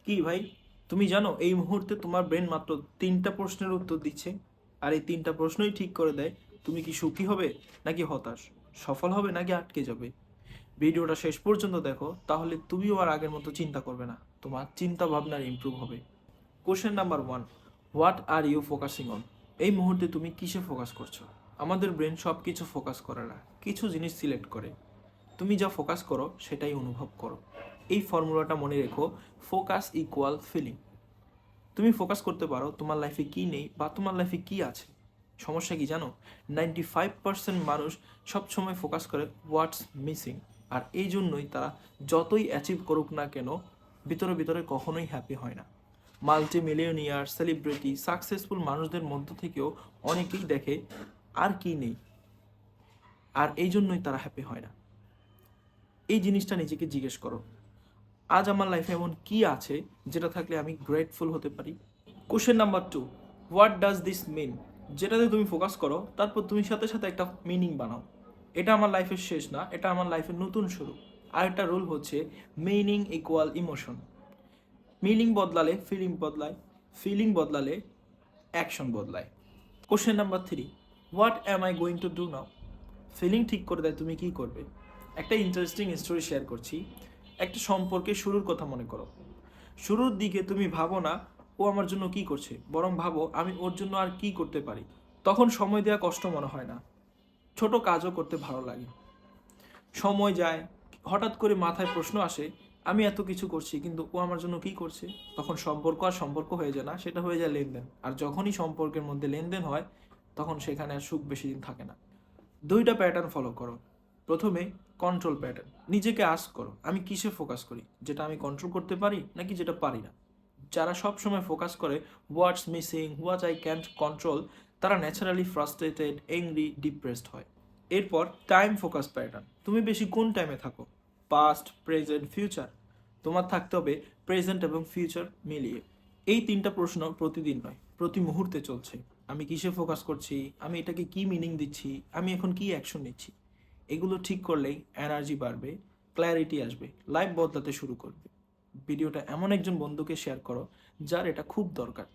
কি ভাই, তুমি জানো এই মুহূর্তে তোমার ব্রেন মাত্র 3টা প্রশ্নের উত্তর দিচ্ছে, আর এই 3টা প্রশ্নই ঠিক করে দেয় তুমি কি সুখী হবে নাকি হতাশ, সফল হবে নাকি আটকে যাবে। ভিডিওটা শেষ পর্যন্ত দেখো, তাহলে তুমিও আর আগের মতো চিন্তা করবে না, তোমার চিন্তা ভাবনার ইমপ্রুভ হবে। Question number 1, what are you focusing on? এই মুহূর্তে তুমি কিসে ফোকাস করছো? আমাদের ব্রেন সব কিছু ফোকাস করে না, কিছু জিনিস সিলেক্ট করে। তুমি যা ফোকাস করো সেটাই অনুভব করো। এই ফর্মুলাটা মনে রেখো, ফোকাস ইকুয়াল ফিলিং। তুমি ফোকাস করতে পারো তোমার লাইফে কি নেই বা তোমার লাইফে কি আছে। সমস্যা কি জানো, 95% মানুষ সবসময় ফোকাস করে হোয়াটস মিসিং। আর এই জন্যই তারা যতই অ্যাচিভ করুক না কেন, ভিতরে ভিতরে কখনোই হ্যাপি হয় না। মাল্টি মিলিয়নিয়ার, সেলিব্রিটি, সাকসেসফুল মানুষদের মধ্য থেকেও অনেকেই দেখে আর কি নেই, আর এই জন্যই তারা হ্যাপি হয় না। এই জিনিসটা নিজেকে জিজ্ঞেস করো, আজ আমার লাইফে এমন কি আছে যেটা থাকলে আমি গ্রেটফুল হতে পারি। Question number 2, what does this mean? যেটাতে তুমি ফোকাস করো তারপর তুমি সাথে সাথে একটা মিনিং বানাও। এটা আমার লাইফের শেষ না, এটা আমার লাইফের নতুন শুরু। আর একটা রুল হচ্ছে, মিনিং ইকুয়াল ইমোশন। মিনিং বদলালে ফিলিং বদলায়, ফিলিং বদলালে অ্যাকশন বদলায়। Question number 3, what am I going to do now? Feeling ঠিক করে দেয় তুমি কী করবে। একটা ইন্টারেস্টিং স্টোরি শেয়ার করছি। একটা সম্পর্কে শুরুর কথা মনে করো। শুরুর দিকে তুমি ভাবো না ও আমার জন্য কি করছে, বরং ভাবো আমি ওর জন্য আর কি করতে পারি। তখন সময় দেওয়া কষ্ট মনে হয় না, ছোট কাজও করতে ভালো লাগে। সময় যায়, হঠাৎ করে মাথায় প্রশ্ন আসে, আমি এত কিছু করছি কিন্তু ও আমার জন্য কি করছে। তখন সম্পর্ক আর সম্পর্ক হয়ে যায় না, সেটা হয়ে যায় লেনদেন। আর যখনই সম্পর্কের মধ্যে লেনদেন হয়, তখন সেখানে আর সুখ বেশি দিন থাকে না। 2টা প্যাটার্ন ফলো করো। প্রথমে কন্ট্রোল প্যাটার্ন, নিজেকে আস্ক করো আমি কিসে ফোকাস করি, যেটা আমি কন্ট্রোল করতে পারি নাকি যেটা পারি না। যারা সব সময় ফোকাস করে what's missing, what I can't control, তারা ন্যাচারালি ফ্রাস্ট্রেটেড, এংরি, ডিপ্রেসড হয়। এরপর টাইম ফোকাস প্যাটার্ন, তুমি বেশি কোন টাইমে থাকো, পাস্ট, প্রেজেন্ট, ফিউচার? তোমার থাকতে হবে প্রেজেন্ট এবং ফিউচার মিলিয়ে। এই 3টা প্রশ্ন প্রতিদিন নয়, প্রতি মুহূর্তে চলছে। আমি কিসে ফোকাস করছি, আমি এটাকে কি মিনিং দিচ্ছি, আমি এখন কি অ্যাকশন নিচ্ছি। এগুলো ঠিক করলেই এনার্জি বাড়বে, ক্ল্যারিটি আসবে, লাইফ বদলাতে শুরু করবে। ভিডিওটা এমন একজন বন্ধুকে শেয়ার করো যার এটা খুব দরকার।